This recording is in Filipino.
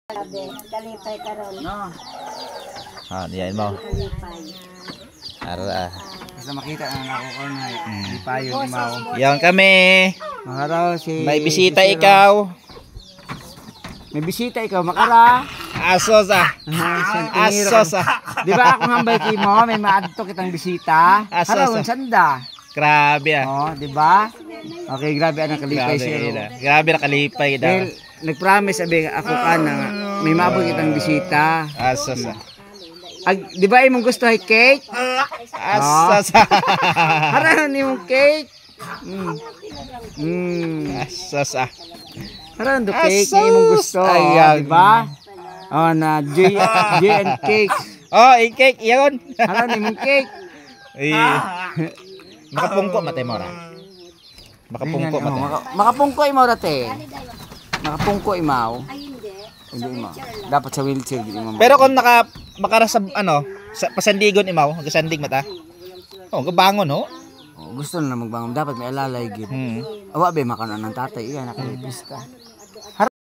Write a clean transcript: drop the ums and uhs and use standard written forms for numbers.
Kalipay karon. No. Diyan mo. Kalipay. Ara. Basta makita na ako ko na lipayo ni Mao. Yan kami. Makaraw si May bisita si Sir. ikaw. May bisita ikaw makara. Asos ah. Asos ah. Di ba akong hambay kay mo, may maadto kitang bisita. Asos, Harawon ah. sanda. Grabe ah. Oh, di ba? Okay, grabe ang kalipay Grabe, sir. grabe na kalipay daw. Dahil nag-promise sabi ako ka na may mabot kitang bisita. Asos ah. Di ba imong gusto ay cake? Asos ah. Harawon imong cake. Asos ah. Harawon do cake Asos! na imong gusto. Ayan. Di ba? Oh, na J and cake. Oh, i-cake yun. Harawon imong cake. Ay. Makapungko matay mo ra. Makapungko matay. Makapungko imaw rate. Makapungko imaw. Ay hindi. Hindi imaw. Dapat sa wheelchair gid imaw. Pero kung makara sa sa pasandigon imaw, gasandig mata. Oh, gabangon ho. Gusto na magbangon dapat may alalay gid. Awa be makanon ng tatay iya nakalipis ka.